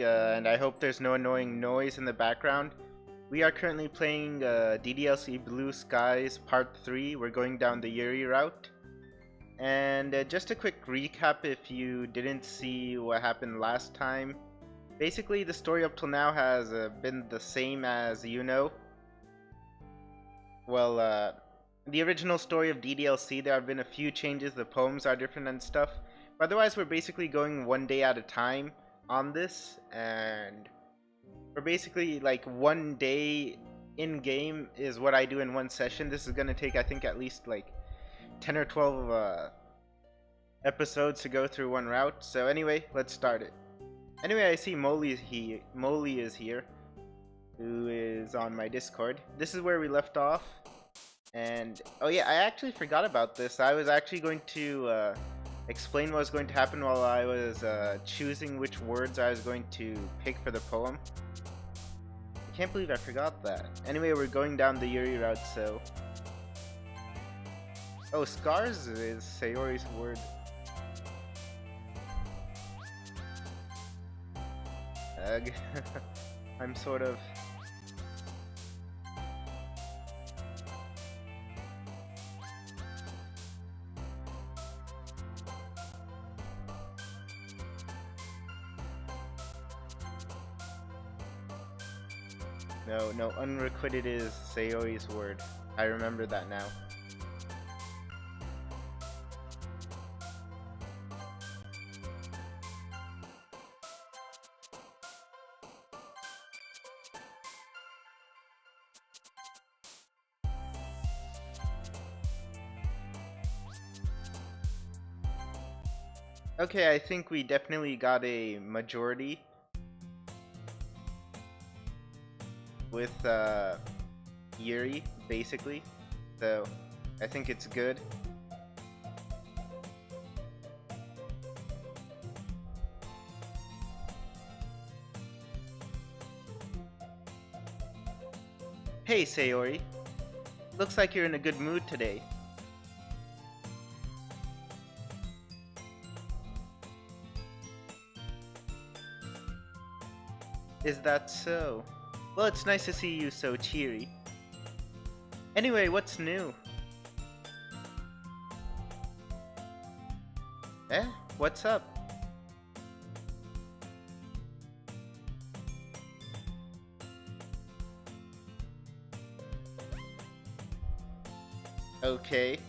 and I hope there's no annoying noise in the background. We are currently playing DDLC Blue Skies Part 3. We're going down the Yuri route. And just a quick recap if you didn't see what happened last time. Basically, the story up till now has been the same as you know. Well, the original story of DDLC, there have been a few changes. The poems are different and stuff. But otherwise, we're basically going one day at a time on this, and we're basically like one day in game is what I do in one session. This is gonna take, I think, at least like 10 or 12 episodes to go through one route. So anyway, let's start it. Anyway, I see Molly is here, who is on my Discord. This is where we left off. And oh yeah, I actually forgot about this. I was actually going to explain what was going to happen while I was choosing which words I was going to pick for the poem. I can't believe I forgot that. Anyway, we're going down the Yuri route, so... Oh, scars is Sayori's word. Ugh. I'm sort of... No, unrequited is Sayori's word. I remember that now. Okay, I think we definitely got a majority with Yuri, basically, so I think it's good. Hey Sayori, looks like you're in a good mood today. Is that so? Well, it's nice to see you so cheery. Anyway, what's new? Eh? What's up? Okay.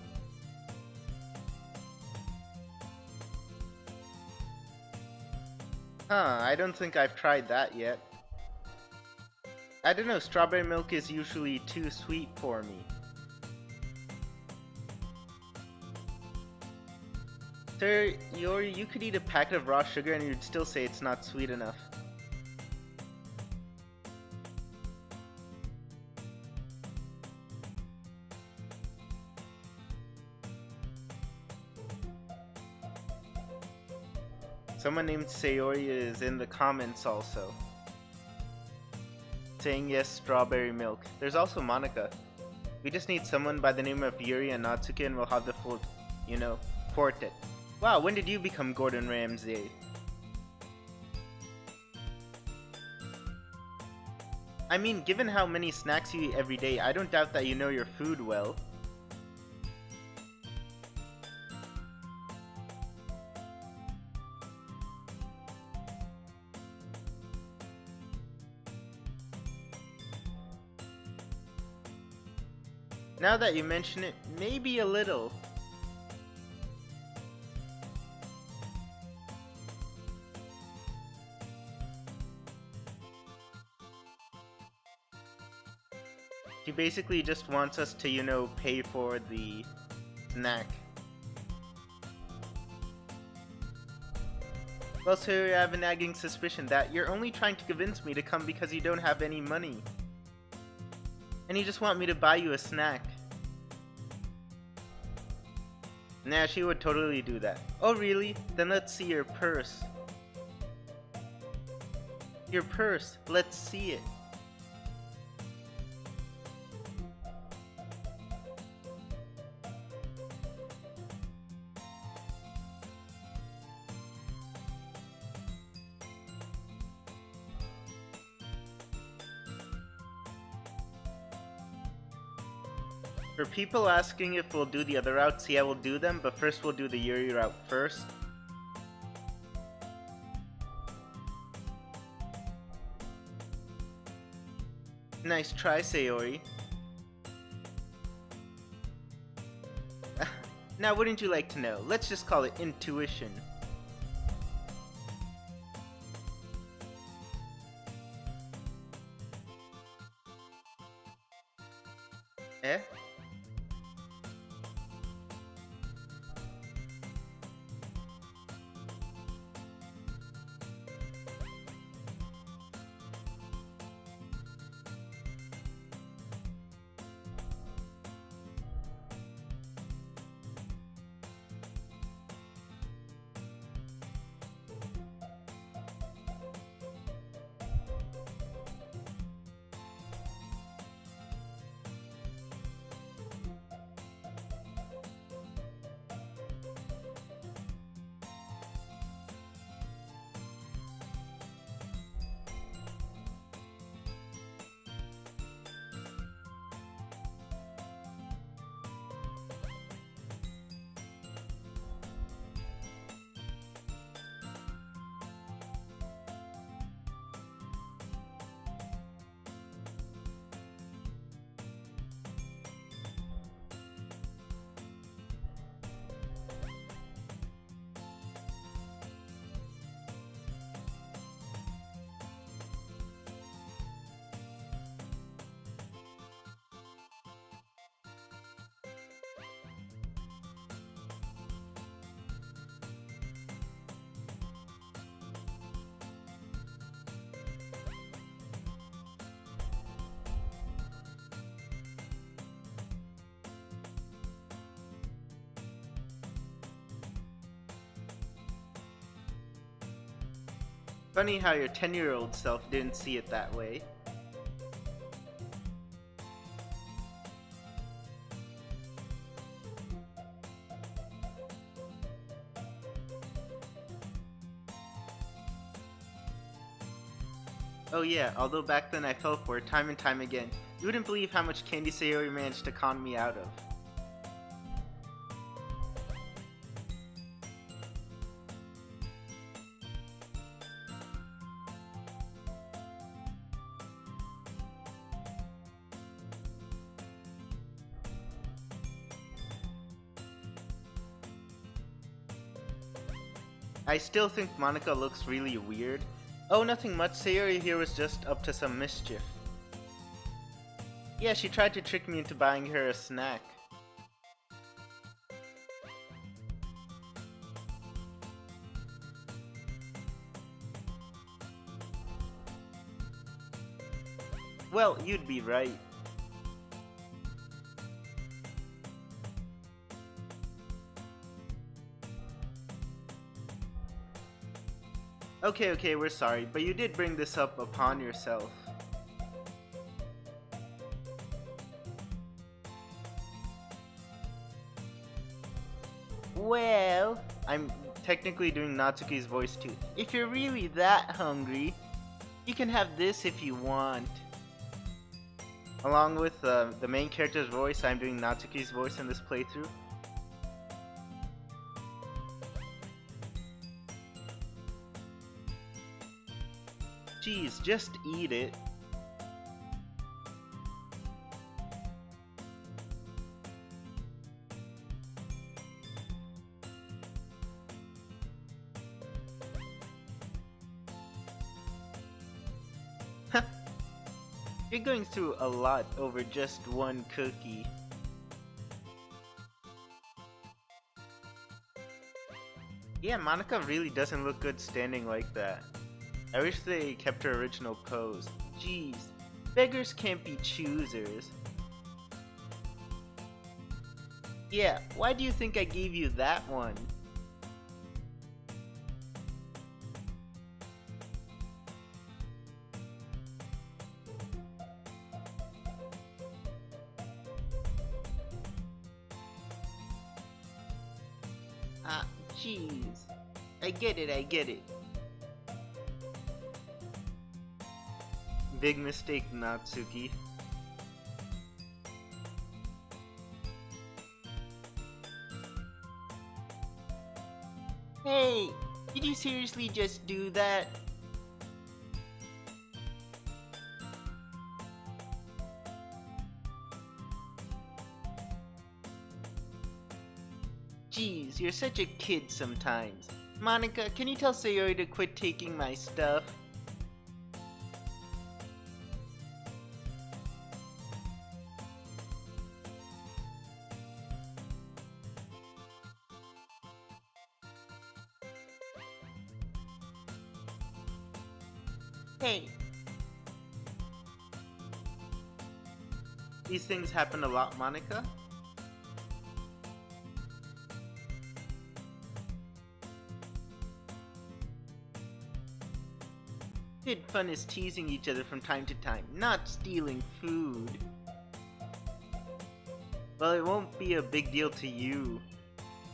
Huh, I don't think I've tried that yet. I don't know, strawberry milk is usually too sweet for me. Sir, you could eat a packet of raw sugar and you'd still say it's not sweet enough. Someone named Sayori is in the comments also, saying yes, strawberry milk. There's also Monica. We just need someone by the name of Yuri and Natsuki and we'll have the full, quartet. Wow, when did you become Gordon Ramsay? I mean, given how many snacks you eat every day, I don't doubt that you know your food well. Now that you mention it, maybe a little. She basically just wants us to, pay for the snack. Well, sir, I have a nagging suspicion that you're only trying to convince me to come because you don't have any money. And you just want me to buy you a snack. Nah, she would totally do that. Oh really? Then let's see your purse. Your purse, let's see it. For people asking if we'll do the other routes, yeah, we'll do them, but first we'll do the Yuri route first. Nice try, Sayori. Now, wouldn't you like to know? Let's just call it intuition. Eh? Funny how your 10-year-old self didn't see it that way. Oh yeah, although back then I fell for it time and time again. You wouldn't believe how much candy Sayori managed to con me out of. I still think Monica looks really weird. Oh, nothing much. Sayori here was just up to some mischief. Yeah, she tried to trick me into buying her a snack. Well, you'd be right. Okay, we're sorry, but you did bring this up upon yourself. Well, I'm technically doing Natsuki's voice too. If you're really that hungry, you can have this if you want. Along with the main character's voice, I'm doing Natsuki's voice in this playthrough. Jeez, just eat it. You're going through a lot over just one cookie. Yeah, Monica really doesn't look good standing like that. I wish they kept her original pose. Jeez, beggars can't be choosers. Yeah, why do you think I gave you that one? Ah, jeez. I get it. Big mistake, Natsuki. Hey, did you seriously just do that? Jeez, you're such a kid sometimes. Monica, can you tell Sayori to quit taking my stuff? Hey. These things happen a lot, Monica? Good fun is teasing each other from time to time, not stealing food. Well, it won't be a big deal to you,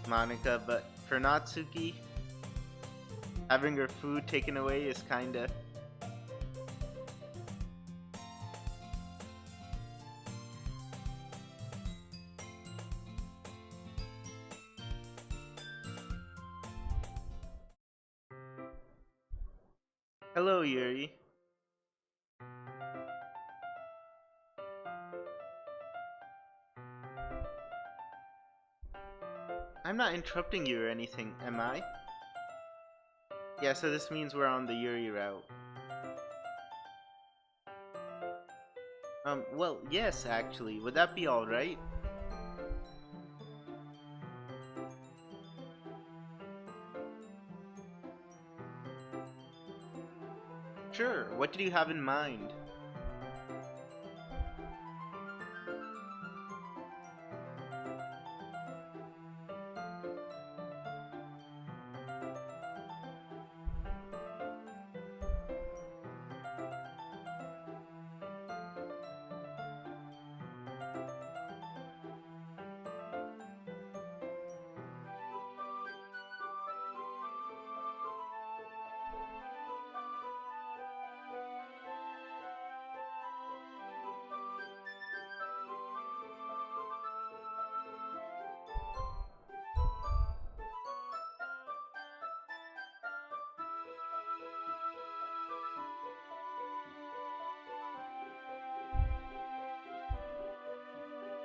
Monica, but for Natsuki, having her food taken away is kinda... Hello, Yuri. I'm not interrupting you or anything, am I? Yeah, so this means we're on the Yuri route. Well, yes, actually. Would that be alright? Sure, what did you have in mind?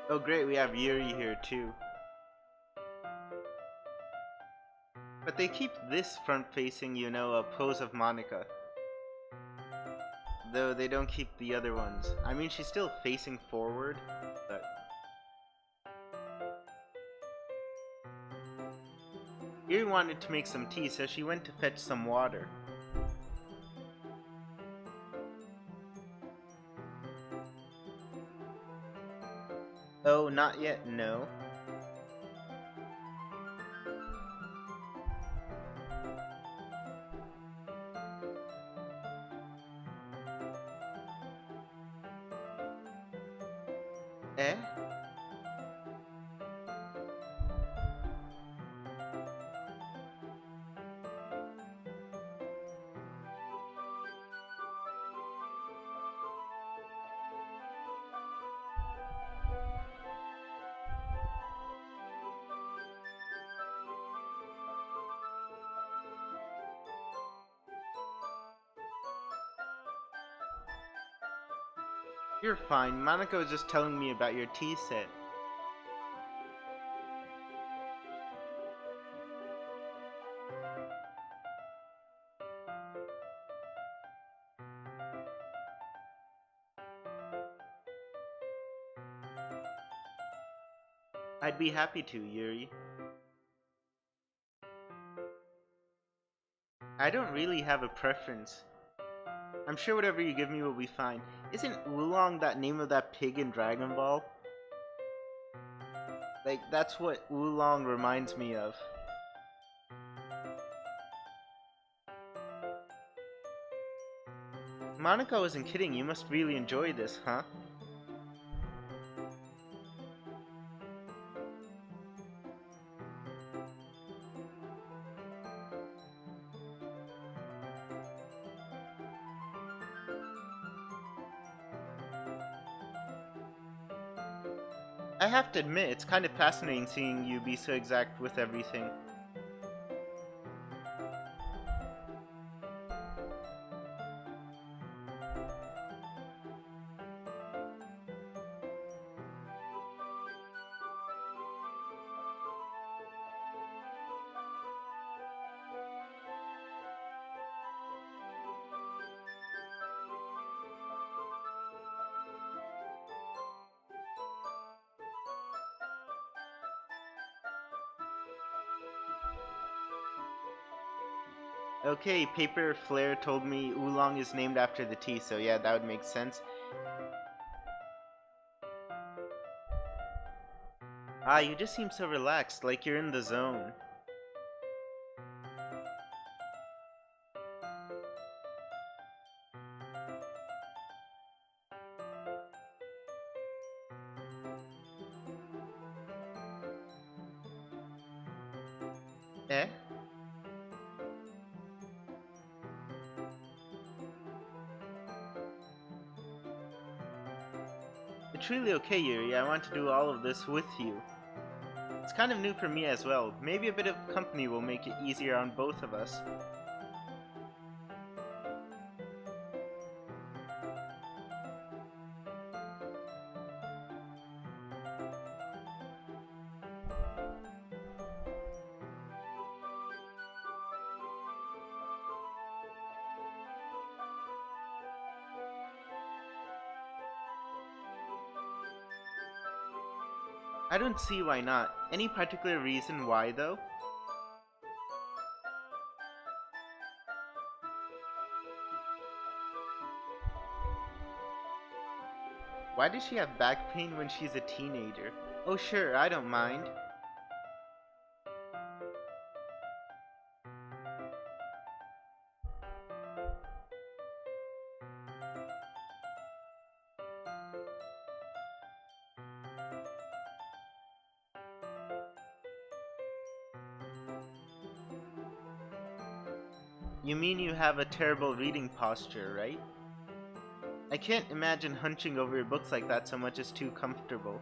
Oh great, we have Yuri here too. But they keep this front-facing, you know, a pose of Monica. Though they don't keep the other ones. I mean, she's still facing forward, but... Yuri wanted to make some tea, so she went to fetch some water. Oh, not yet, no. Eh? You're fine. Monica was just telling me about your tea set. I'd be happy to, Yuri. I don't really have a preference. I'm sure whatever you give me will be fine. Isn't Oolong that name of that pig in Dragon Ball? Like, that's what Oolong reminds me of. Monica wasn't kidding, you must really enjoy this, huh? I have to admit, it's kind of fascinating seeing you be so exact with everything. I have to admit, it's kind of fascinating seeing you be so exact with everything. I have to admit, it's kind of fascinating seeing you be so exact with everything. I have to admit, it's kind of fascinating seeing you be so exact with everything. I have to admit, it's kind of fascinating seeing you be so exact with everything. Okay, Paper Flare told me oolong is named after the tea, so yeah, that would make sense. Ah, you just seem so relaxed, like you're in the zone. Eh? It's really okay, Yuri. I want to do all of this with you. It's kind of new for me as well. Maybe a bit of company will make it easier on both of us. I don't see why not. Any particular reason why, though? Why does she have back pain when she's a teenager? Oh sure, I don't mind. You mean you have a terrible reading posture, right? I can't imagine hunching over your books like that so much as too comfortable.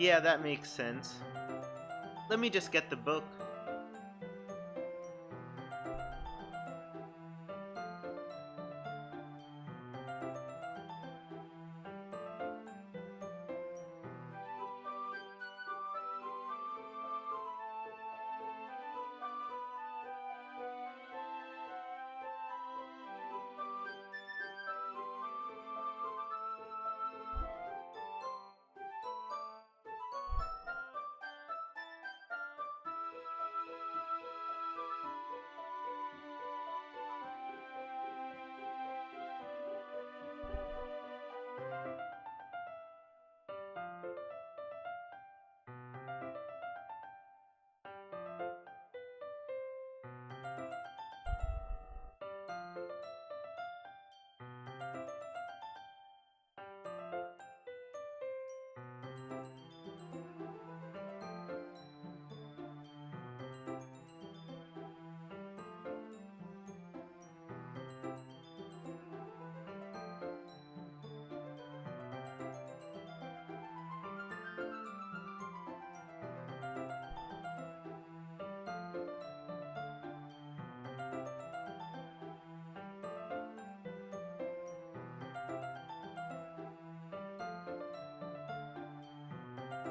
Yeah, that makes sense. Let me just get the book.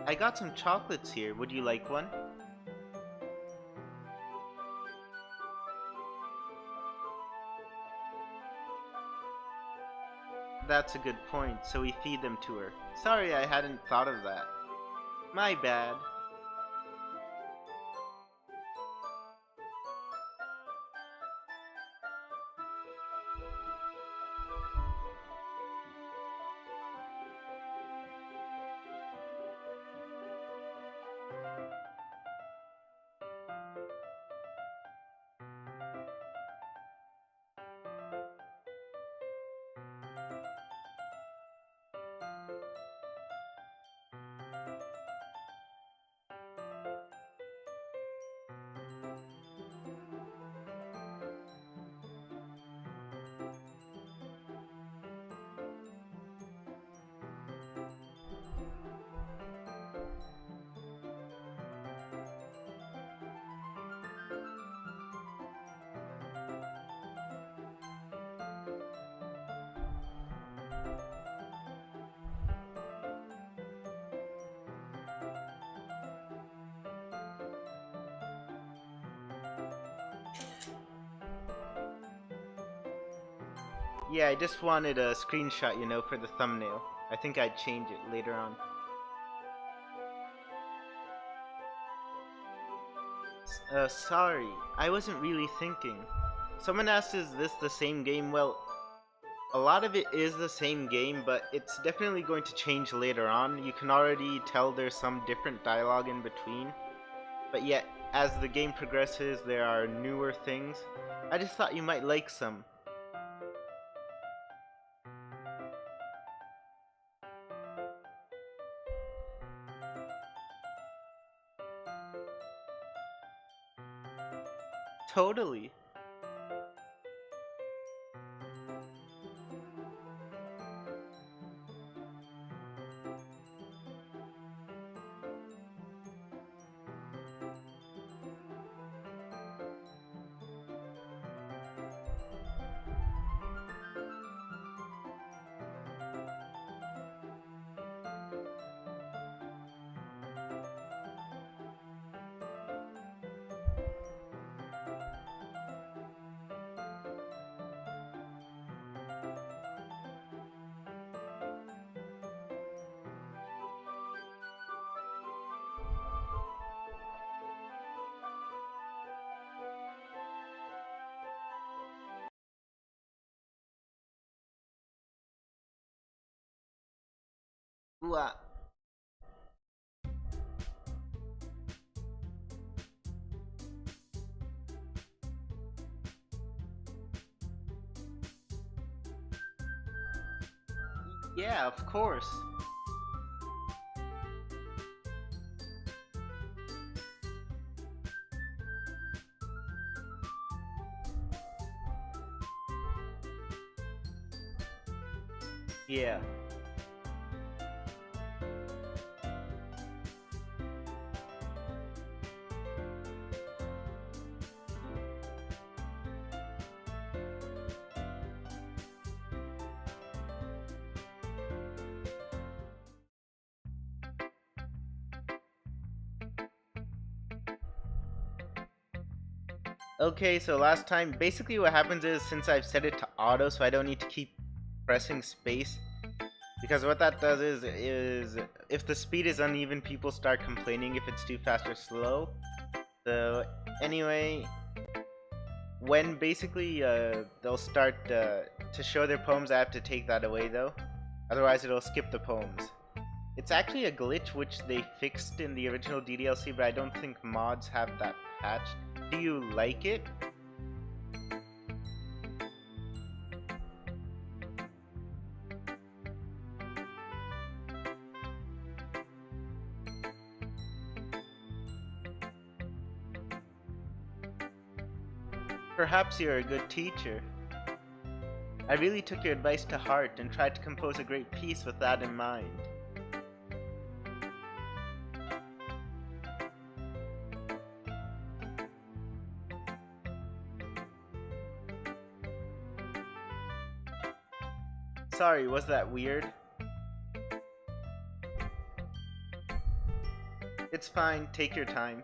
I got some chocolates here. Would you like one? That's a good point, so we feed them to her. Sorry, I hadn't thought of that. My bad. Yeah, I just wanted a screenshot, for the thumbnail. I think I'd change it later on. Sorry, I wasn't really thinking. Someone asked, is this the same game? Well, a lot of it is the same game, but it's definitely going to change later on. You can already tell there's some different dialogue in between. But yet, as the game progresses, there are newer things. I just thought you might like some. Totally. Ooh, yeah, of course. Yeah. Okay, so last time, basically what happens is, since I've set it to auto, so I don't need to keep pressing space, because what that does is if the speed is uneven, people start complaining if it's too fast or slow. So anyway, when basically they'll start to show their poems, I have to take that away though, otherwise it'll skip the poems. It's actually a glitch which they fixed in the original DDLC, but I don't think mods have that patch. Do you like it? Perhaps you're a good teacher. I really took your advice to heart and tried to compose a great piece with that in mind. Sorry, was that weird? It's fine, take your time.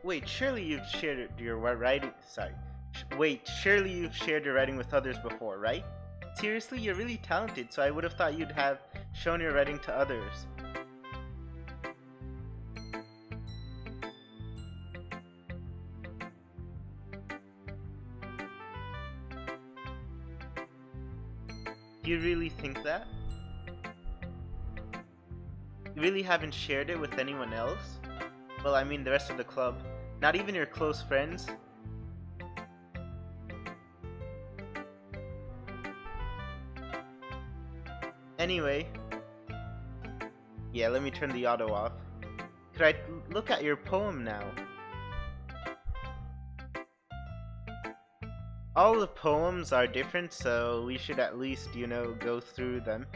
Wait, surely you've shared your writing. Sorry. Wait, surely you've shared your writing with others before, right? Seriously, you're really talented, so I would have thought you'd have shown your writing to others. Do you really think that? You really haven't shared it with anyone else? Well, I mean the rest of the club. Not even your close friends? Anyway. Yeah, let me turn the auto off. Could I look at your poem now? All the poems are different, so we should at least, go through them.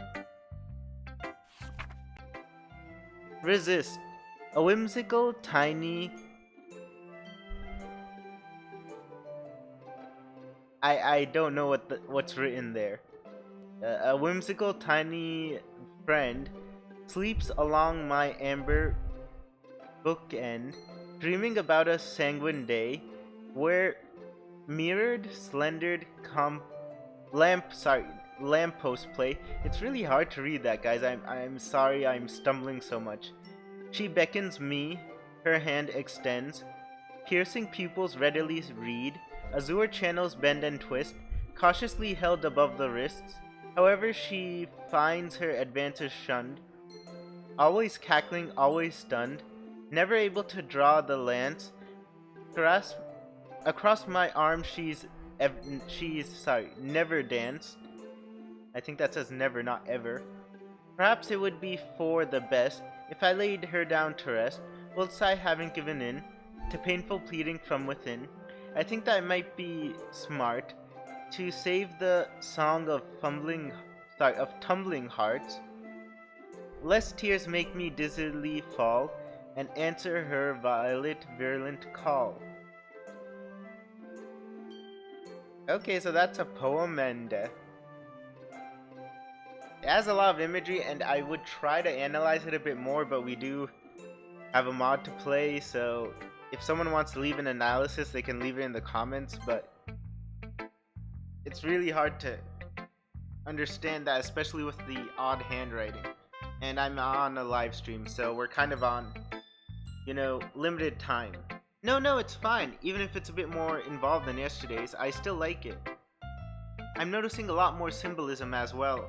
Resist. A whimsical, tiny... I don't know what's written there. A whimsical, tiny friend sleeps along my amber bookend, dreaming about a sanguine day where mirrored, slendered lamppost play. It's really hard to read that, guys. I'm sorry I'm stumbling so much. She beckons me, her hand extends, piercing pupils readily read, azure channels bend and twist, cautiously held above the wrists. However, she finds her advances shunned, always cackling, always stunned, never able to draw the lance. Across my arm, she's never danced. I think that says never, not ever. Perhaps it would be for the best if I laid her down to rest, whilst I haven't given in to painful pleading from within. I think that might be smart to save the song of tumbling hearts, lest tears make me dizzily fall, and answer her violet virulent call. Okay, so that's a poem, and it has a lot of imagery, and I would try to analyze it a bit more, but we do have a mod to play, so if someone wants to leave an analysis, they can leave it in the comments, but it's really hard to understand that, especially with the odd handwriting. And I'm on a live stream, so we're kind of on, limited time. No, it's fine. Even if it's a bit more involved than yesterday's, I still like it. I'm noticing a lot more symbolism as well.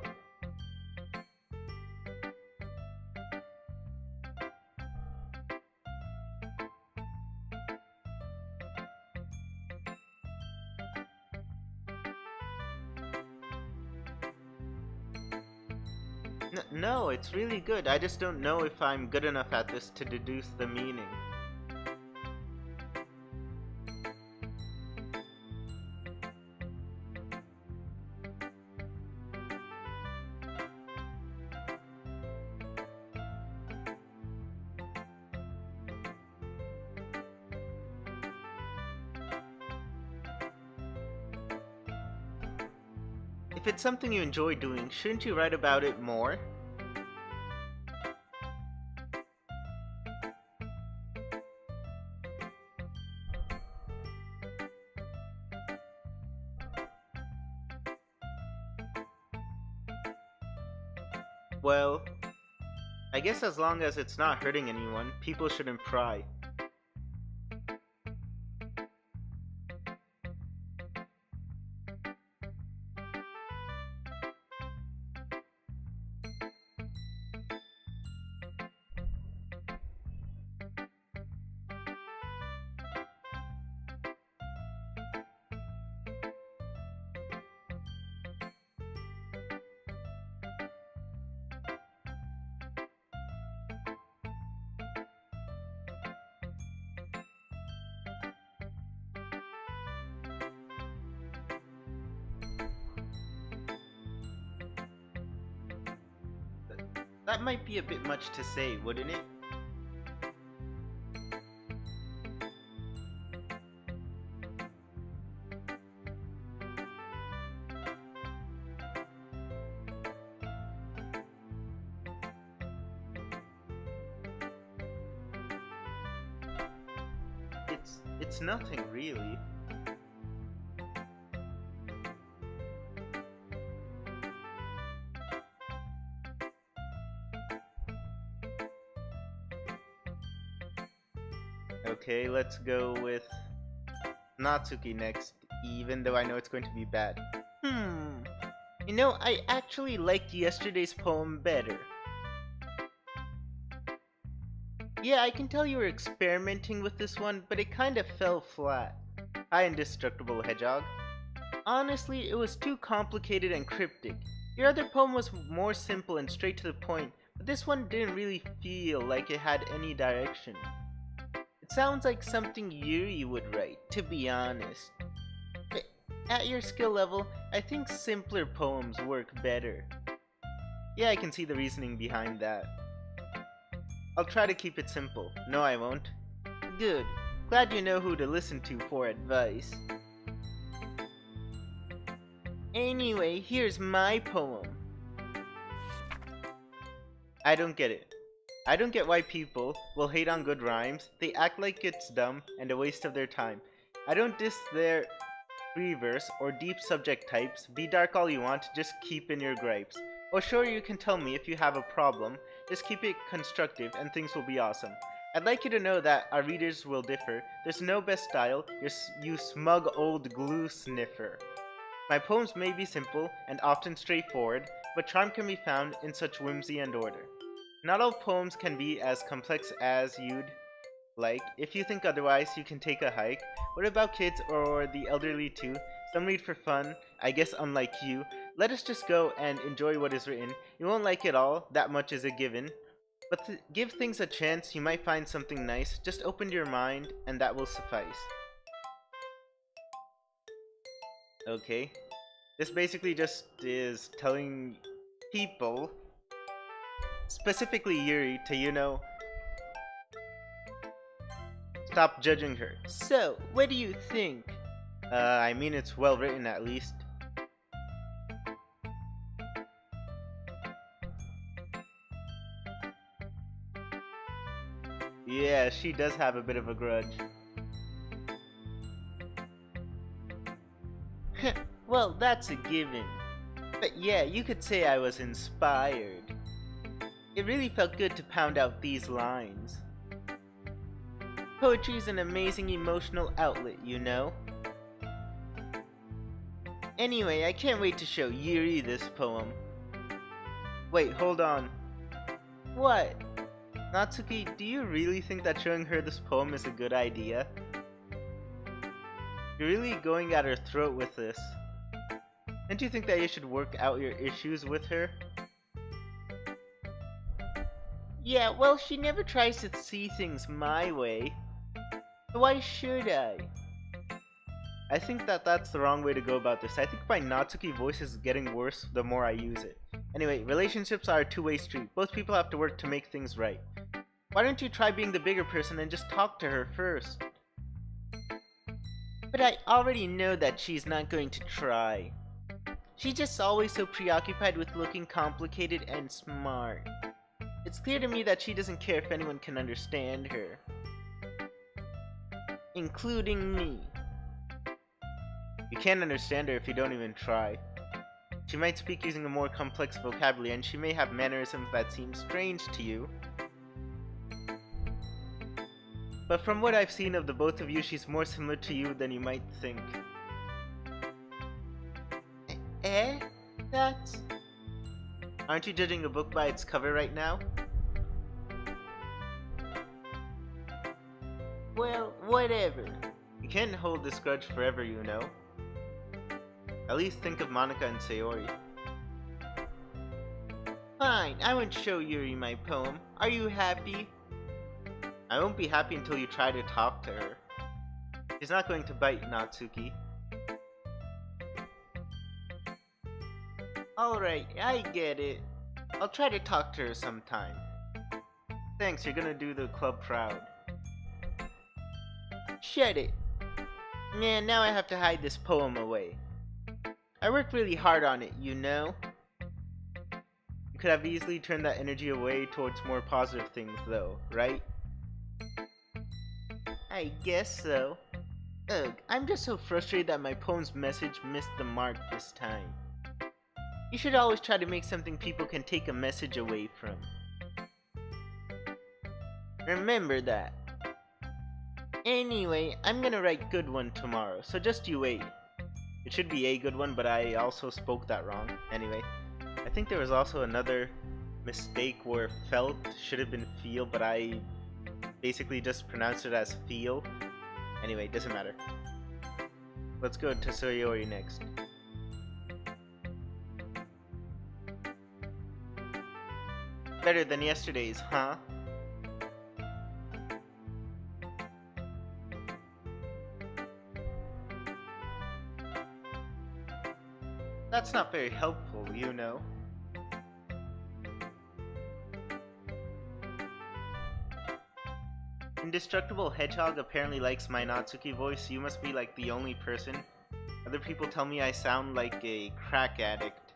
No, it's really good. I just don't know if I'm good enough at this to deduce the meaning. If it's something you enjoy doing, shouldn't you write about it more? Well, I guess as long as it's not hurting anyone, people shouldn't pry. That might be a bit much to say, wouldn't it? It's nothing really. Okay, let's go with Natsuki next, even though I know it's going to be bad. I actually liked yesterday's poem better. Yeah, I can tell you were experimenting with this one, but it kinda fell flat. Hi, Indestructible Hedgehog. Honestly, it was too complicated and cryptic. Your other poem was more simple and straight to the point, but this one didn't really feel like it had any direction. It sounds like something Yuri would write, to be honest. At your skill level, I think simpler poems work better. Yeah, I can see the reasoning behind that. I'll try to keep it simple. No, I won't. Good. Glad you know who to listen to for advice. Anyway, here's my poem. I don't get it. I don't get why people will hate on good rhymes. They act like it's dumb and a waste of their time. I don't diss their free verse or deep subject types. Be dark all you want, just keep in your gripes. Or sure, you can tell me if you have a problem. Just keep it constructive and things will be awesome. I'd like you to know that our readers will differ. There's no best style, you smug old glue sniffer. My poems may be simple and often straightforward, but charm can be found in such whimsy and order. Not all poems can be as complex as you'd like. If you think otherwise, you can take a hike. What about kids or the elderly too? Some read for fun, I guess unlike you. Let us just go and enjoy what is written. You won't like it all, that much is a given. But give things a chance, you might find something nice. Just open your mind, and that will suffice. Okay. This basically just is telling people, specifically Yuri, to, stop judging her. So, what do you think? I mean, it's well written at least. Yeah, she does have a bit of a grudge. Well, that's a given. But yeah, you could say I was inspired. It really felt good to pound out these lines. Poetry's an amazing emotional outlet, you know? Anyway, I can't wait to show Yuri this poem. Wait, hold on. What? Natsuki, do you really think that showing her this poem is a good idea? You're really going at her throat with this. Don't you think that you should work out your issues with her? Yeah, well, she never tries to see things my way. So why should I? I think that that's the wrong way to go about this. I think my Natsuki voice is getting worse the more I use it. Anyway, relationships are a two-way street. Both people have to work to make things right. Why don't you try being the bigger person and just talk to her first? But I already know that she's not going to try. She's just always so preoccupied with looking complicated and smart. It's clear to me that she doesn't care if anyone can understand her. Including me. You can't understand her if you don't even try. She might speak using a more complex vocabulary, and she may have mannerisms that seem strange to you. But from what I've seen of the both of you, she's more similar to you than you might think. That's... Aren't you judging a book by its cover right now? Well, whatever. You can't hold this grudge forever, you know. At least think of Monica and Sayori. Fine, I won't show Yuri my poem. Are you happy? I won't be happy until you try to talk to her. She's not going to bite, Natsuki. Alright, I get it. I'll try to talk to her sometime. Thanks, you're gonna do the club proud. Shut it. Man, now I have to hide this poem away. I worked really hard on it, you know? You could have easily turned that energy away towards more positive things though, right? I guess so. Ugh, I'm just so frustrated that my poem's message missed the mark this time. You should always try to make something people can take a message away from. Remember that. Anyway, I'm gonna write good one tomorrow, so just you wait. It should be a good one, but I also spoke that wrong. Anyway, I think there was also another mistake where felt should have been feel, but I basically just pronounced it as feel. Anyway, doesn't matter. Let's go to Sayori next. Better than yesterday's, huh? That's not very helpful, you know. Indestructible Hedgehog apparently likes my Natsuki voice. You must be like the only person. Other people tell me I sound like a crack addict.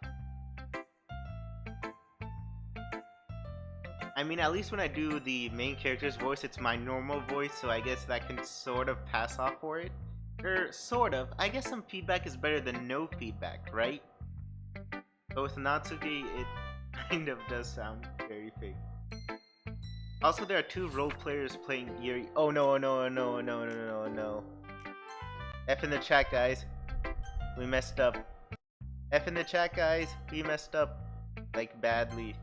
I mean, at least when I do the main character's voice, it's my normal voice, so I guess that can sort of pass off for it. Sort of. I guess some feedback is better than no feedback, right? But with Natsuki, it kind of does sound very fake. Also, there are 2 role players playing Yuri. Oh no, no, no, no, no, no, no. F in the chat, guys. We messed up. F in the chat, guys. We messed up. Like, badly.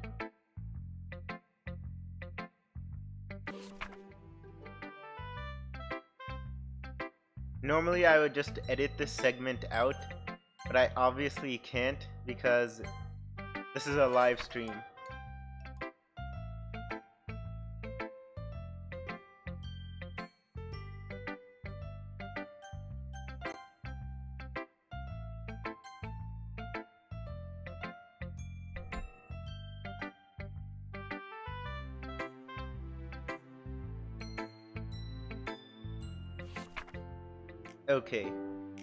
Normally I would just edit this segment out, but I obviously can't because this is a live stream. Okay,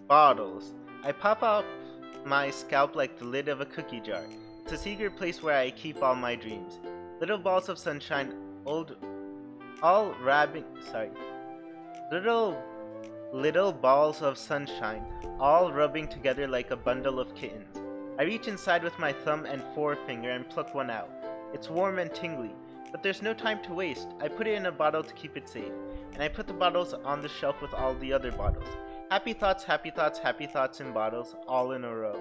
bottles. I pop out my scalp like the lid of a cookie jar. It's a secret place where I keep all my dreams. Little balls of sunshine, little balls of sunshine, all rubbing together like a bundle of kittens. I reach inside with my thumb and forefinger and pluck one out. It's warm and tingly, but there's no time to waste. I put it in a bottle to keep it safe, and I put the bottles on the shelf with all the other bottles. Happy thoughts, happy thoughts, happy thoughts in bottles, all in a row.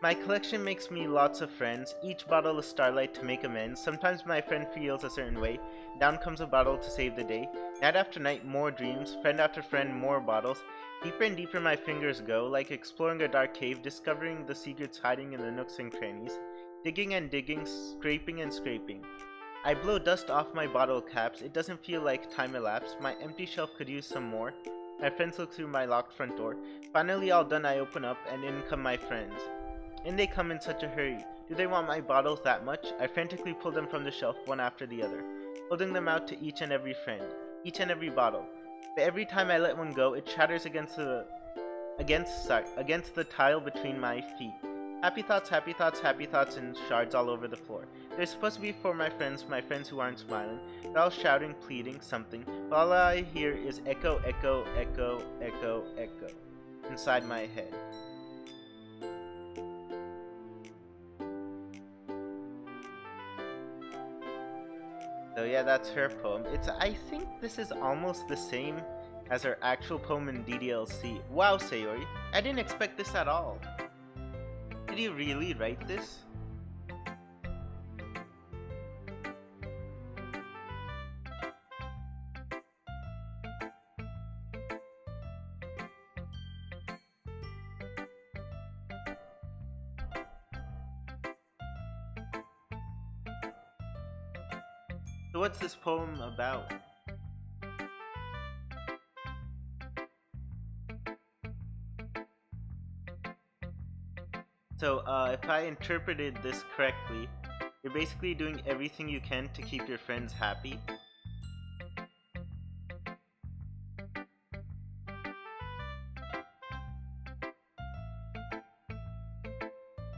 My collection makes me lots of friends, each bottle a starlight to make amends. Sometimes my friend feels a certain way, down comes a bottle to save the day. Night after night, more dreams, friend after friend, more bottles. Deeper and deeper my fingers go, like exploring a dark cave, discovering the secrets hiding in the nooks and crannies. Digging and digging, scraping and scraping. I blow dust off my bottle caps, it doesn't feel like time elapsed, my empty shelf could use some more. My friends look through my locked front door. Finally all done, I open up, and in come my friends. In they come in such a hurry. Do they want my bottles that much? I frantically pull them from the shelf, one after the other, holding them out to each and every friend, each and every bottle. But every time I let one go, it shatters against the tile between my feet. Happy thoughts, happy thoughts, happy thoughts, and shards all over the floor. They're supposed to be for my friends who aren't smiling. They're all shouting, pleading, something, but all I hear is echo, echo, echo, echo, echo, inside my head. So yeah, that's her poem. I think this is almost the same as her actual poem in DDLC. Wow, Sayori, I didn't expect this at all. Did you really write this? So what's this poem about? So, if I interpreted this correctly, you're basically doing everything you can to keep your friends happy.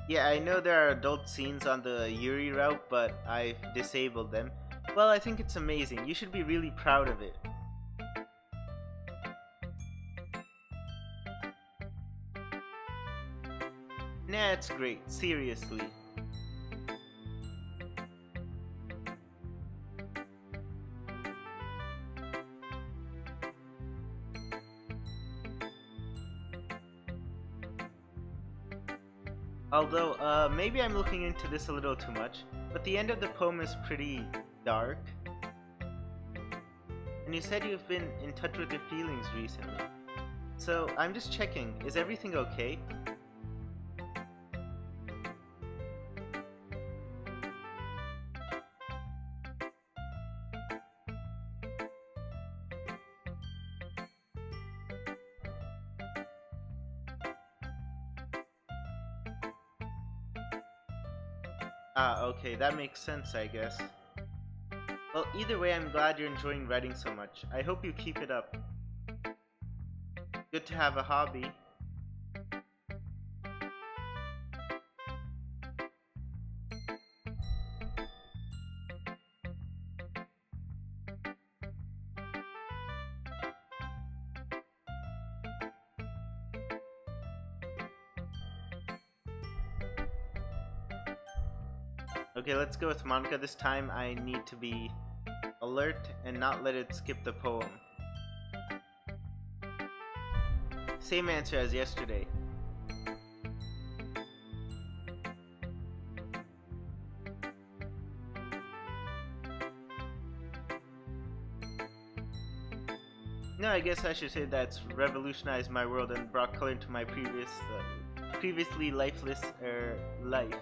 Yeah, I know there are adult scenes on the Yuri route, but I've disabled them. Well, I think it's amazing. You should be really proud of it. Nah, it's great. Seriously. Although, maybe I'm looking into this a little too much, but the end of the poem is pretty dark. And you said you've been in touch with your feelings recently. So, I'm just checking, is everything okay? Ah, okay, that makes sense, I guess. Well, either way, I'm glad you're enjoying writing so much. I hope you keep it up. Good to have a hobby. Okay, let's go with Monica. This time I need to be alert and not let it skip the poem. Same answer as yesterday. No, I guess I should say that's revolutionized my world and brought color into my previously lifeless life.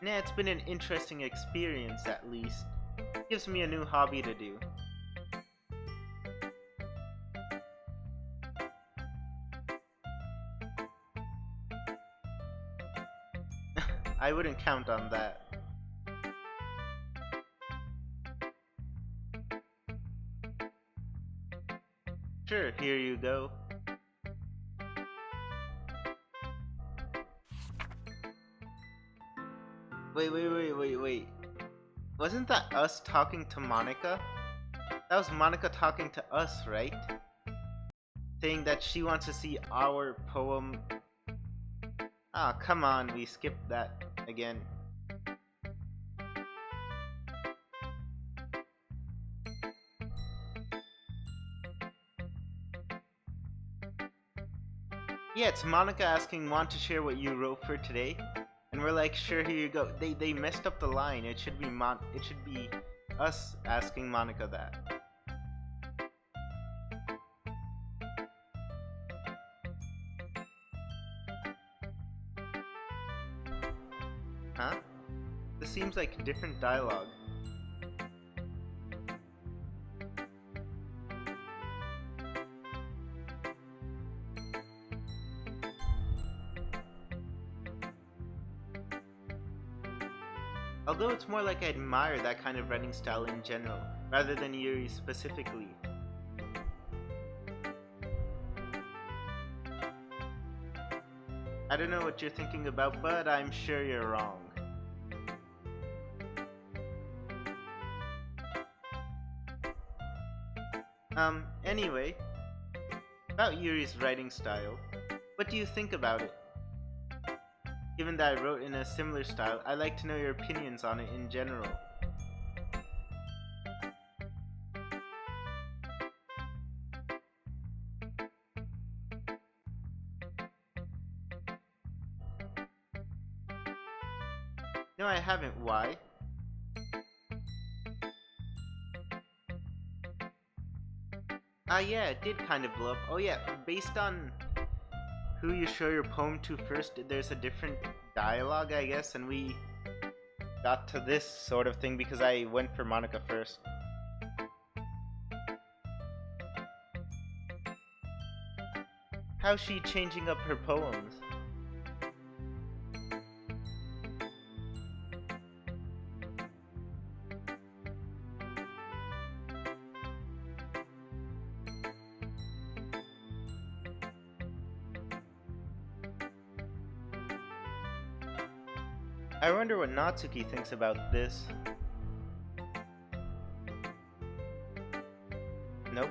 Nah, it's been an interesting experience at least. Gives me a new hobby to do. I wouldn't count on that. Sure, here you go. Wait. Wasn't that us talking to Monica? That was Monica talking to us, right? Saying that she wants to see our poem. Ah, come on, we skipped that again. Yeah, it's Monica asking, want to share what you wrote for today? And we're like, sure, here you go. They messed up the line. It should be us asking Monica that. Huh? This seems like different dialogue. Although it's more like I admire that kind of writing style in general, rather than Yuri specifically. I don't know what you're thinking about, but I'm sure you're wrong. Anyway, about Yuri's writing style, what do you think about it? Given that I wrote in a similar style, I'd like to know your opinions on it in general. No, I haven't. Why? Yeah, it did kind of blow up. Oh yeah, based on who you show your poem to first, there's a different dialogue, I guess, and we got to this sort of thing because I went for Monica first. How's she changing up her poems? I wonder what Natsuki thinks about this. Nope.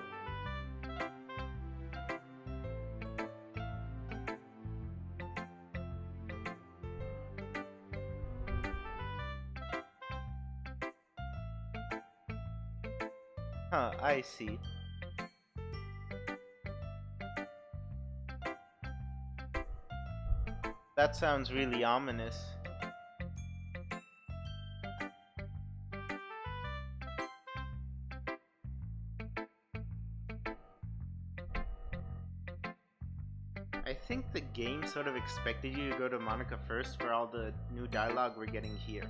Huh, I see. That sounds really ominous. I think the game sort of expected you to go to Monica first for all the new dialogue we're getting here.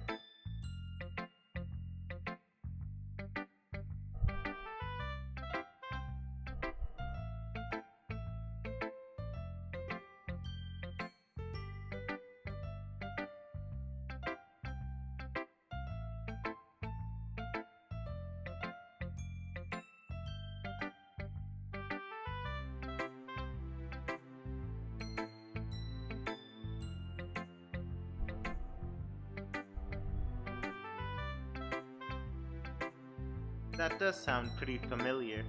That does sound pretty familiar.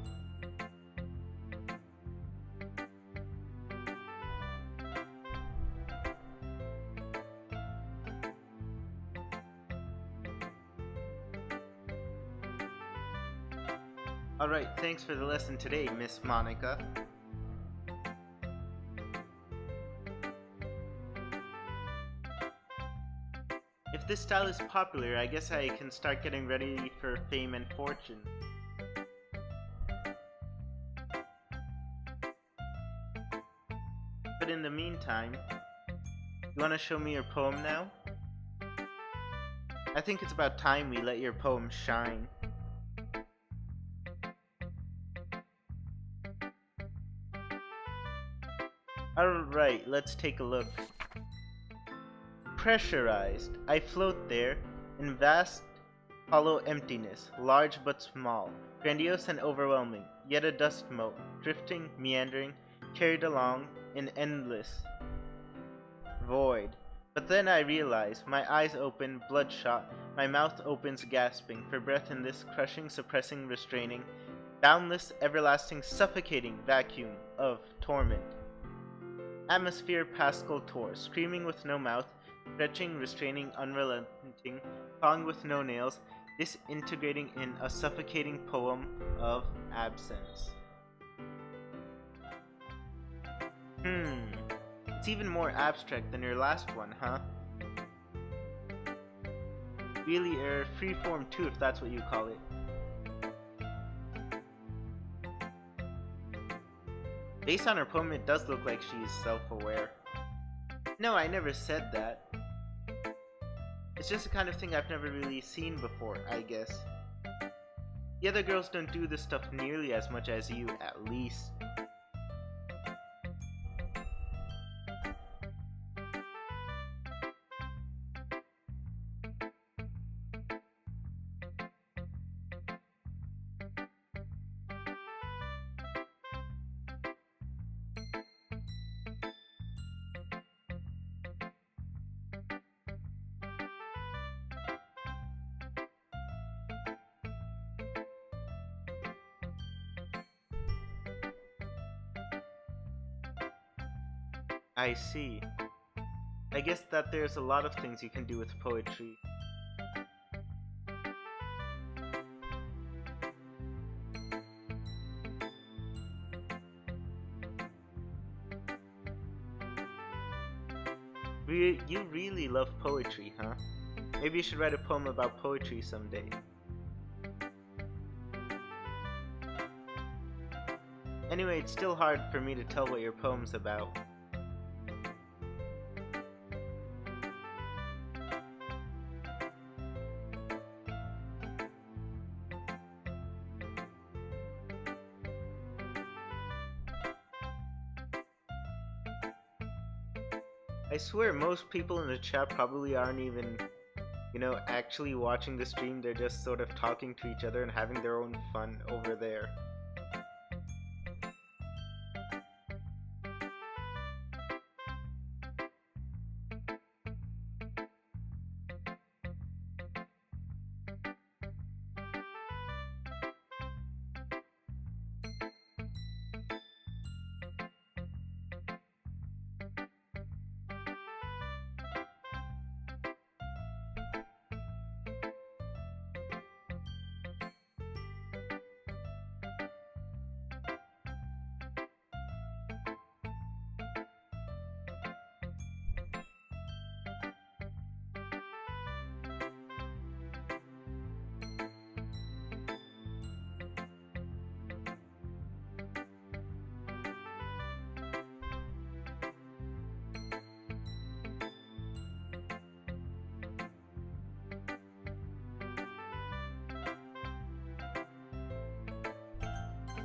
Alright, thanks for the lesson today, Miss Monica. If this style is popular, I guess I can start getting ready for fame and fortune. But in the meantime, you want to show me your poem now? I think it's about time we let your poem shine. Alright, let's take a look. Pressurized, I float there, in vast, hollow emptiness, large but small, grandiose and overwhelming, yet a dust mote, drifting, meandering, carried along, in endless void. But then I realize, my eyes open, bloodshot, my mouth opens gasping, for breath in this crushing, suppressing, restraining, boundless, everlasting, suffocating vacuum of torment. Atmosphere Pascal Tor, screaming with no mouth, stretching, restraining, unrelenting, clawing with no nails, disintegrating in a suffocating poem of absence. It's even more abstract than your last one, huh? Really, freeform too, if that's what you call it. Based on her poem, it does look like she's self-aware. No, I never said that. It's just the kind of thing I've never really seen before, I guess. The other girls don't do this stuff nearly as much as you, at least. I see. I guess that there's a lot of things you can do with poetry. You really love poetry, huh? Maybe you should write a poem about poetry someday. Anyway, it's still hard for me to tell what your poem's about. I swear most people in the chat probably aren't even, actually watching the stream. They're just sort of talking to each other and having their own fun over there.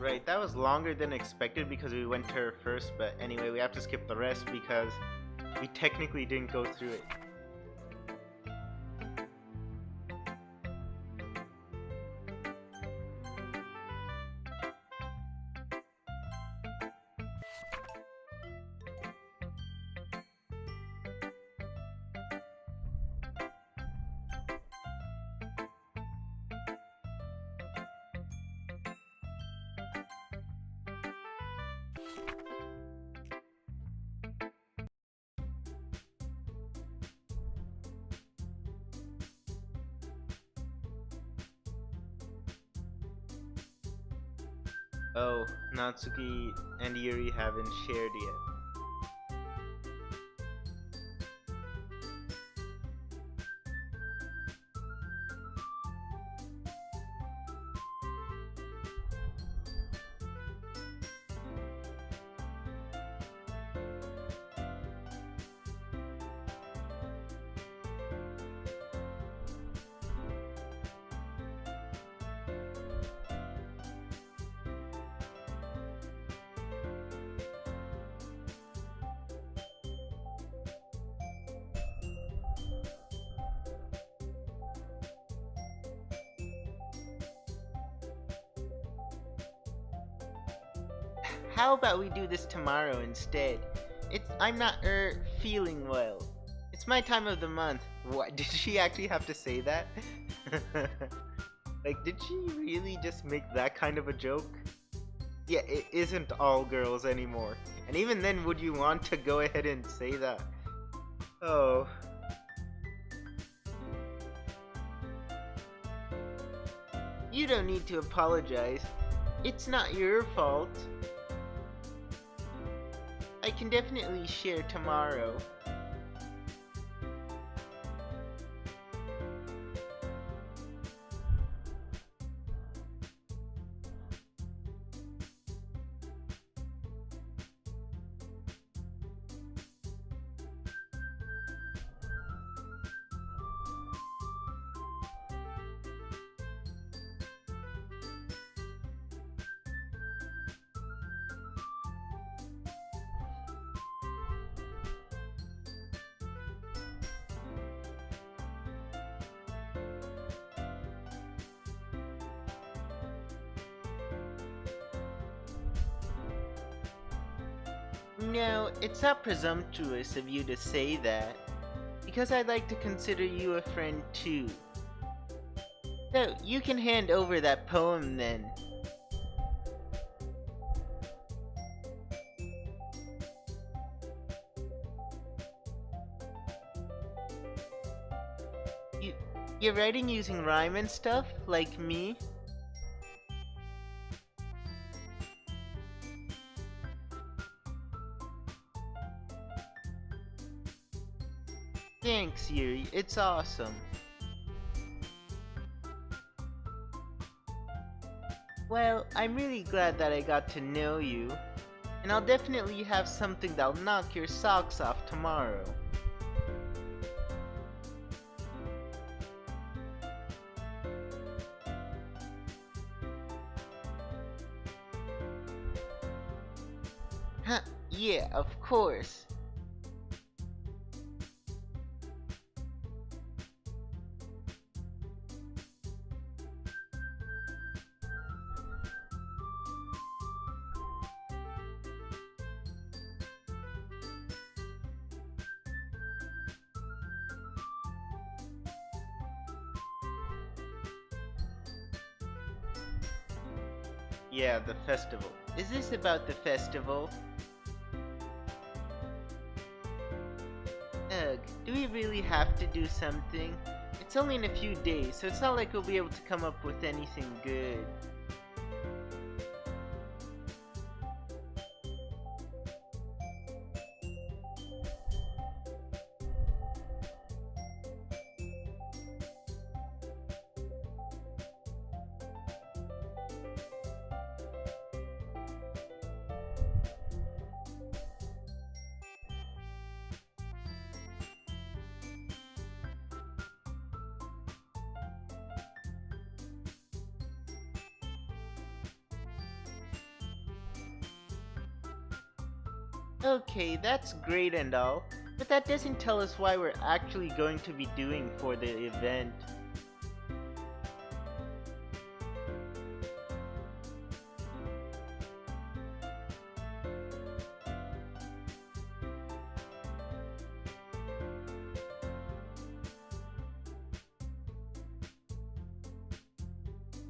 Right, that was longer than expected because we went to her first, but anyway, we have to skip the rest because we technically didn't go through it. I Oh, Natsuki and Yuri haven't shared yet. How about we do this tomorrow instead? I'm not feeling well. It's my time of the month. What, did she actually have to say that? Like, did she really just make that kind of a joke? Yeah, it isn't all girls anymore. And even then, would you want to go ahead and say that? Oh. You don't need to apologize. It's not your fault. I can definitely share tomorrow. No, it's not presumptuous of you to say that, because I'd like to consider you a friend too. So, you can hand over that poem then. You're writing using rhyme and stuff, like me? Thanks, Yuri. It's awesome. Well, I'm really glad that I got to know you. And I'll definitely have something that'll knock your socks off tomorrow. Huh, yeah, of course. Yeah, the festival. Is this about the festival? Ugh, do we really have to do something? It's only in a few days, so it's not like we'll be able to come up with anything good. Okay, that's great and all, but that doesn't tell us why we're actually going to be doing for the event.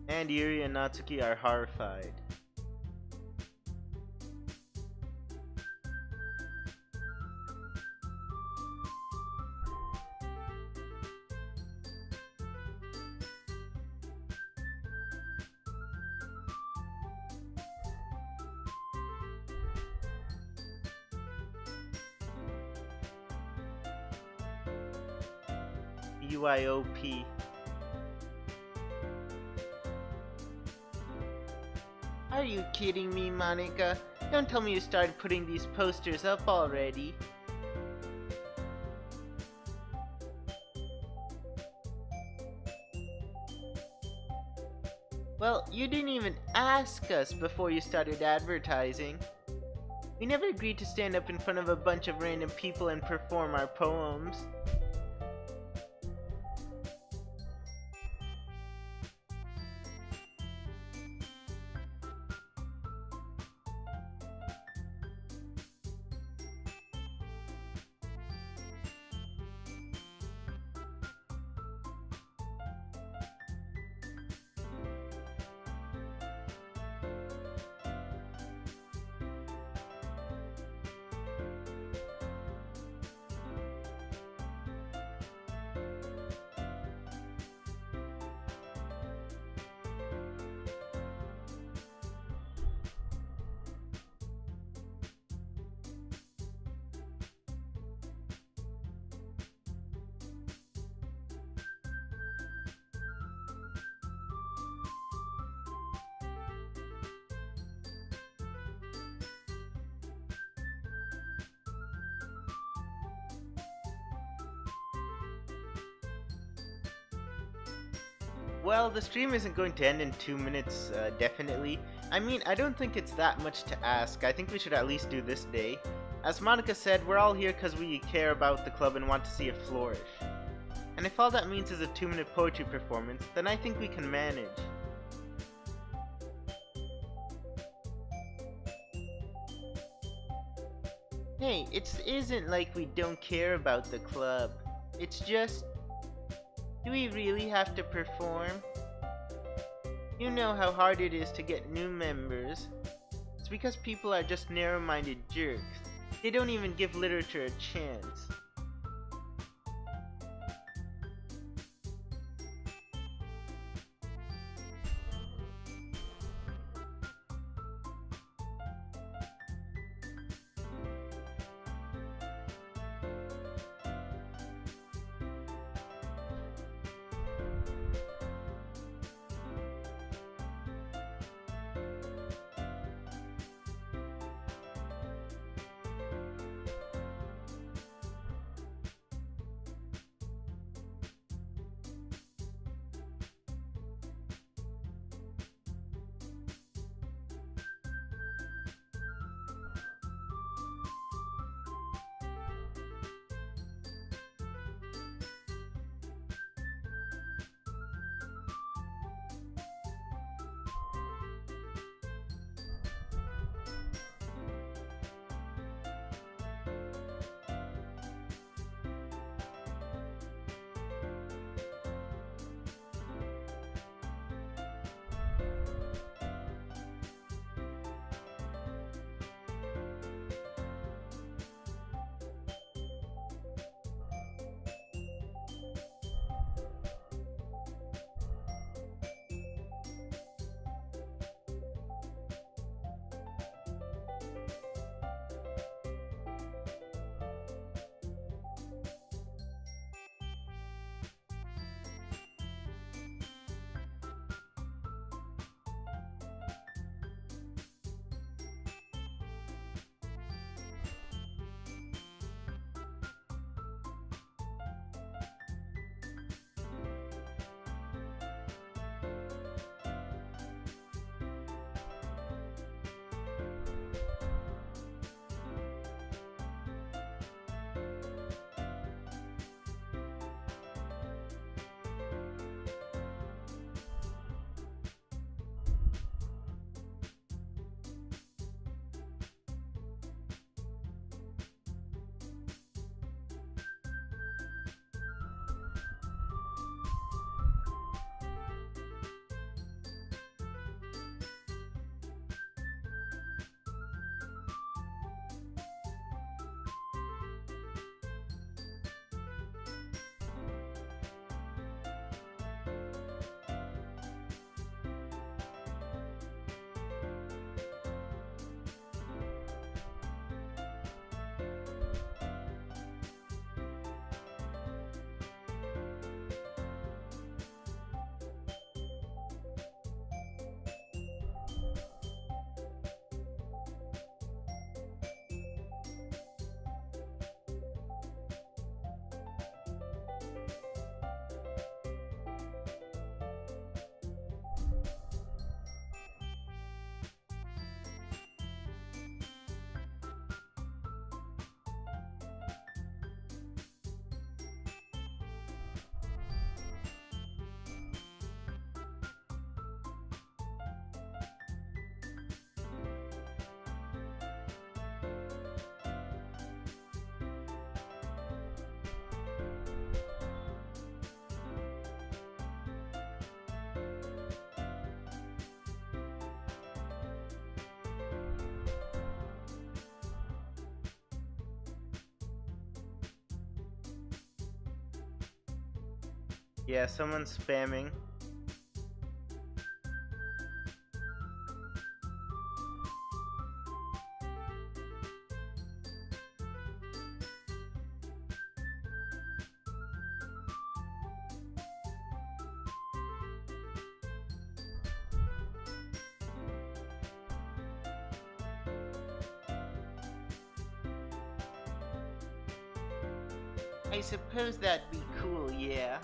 And Yuri and Natsuki are horrified. UIOP. Are you kidding me, Monica? Don't tell me you started putting these posters up already. Well, you didn't even ask us before you started advertising. We never agreed to stand up in front of a bunch of random people and perform our poems. Well, the stream isn't going to end in 2 minutes, definitely. I mean, I don't think it's that much to ask. I think we should at least do this day. As Monica said, we're all here because we care about the club and want to see it flourish. And if all that means is a 2-minute poetry performance, then I think we can manage. Hey, it isn't like we don't care about the club. It's just... do we really have to perform? You know how hard it is to get new members. It's because people are just narrow-minded jerks. They don't even give literature a chance. Yeah, someone's spamming. I suppose that'd be cool, yeah.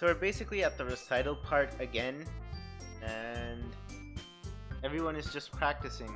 So we're basically at the recital part again, and everyone is just practicing.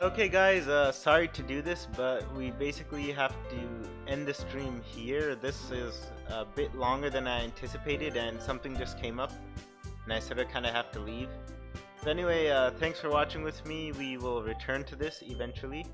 Okay guys, sorry to do this, but we basically have to end the stream here. This is a bit longer than I anticipated and something just came up and I sort of kind of have to leave. So anyway, thanks for watching with me. We will return to this eventually.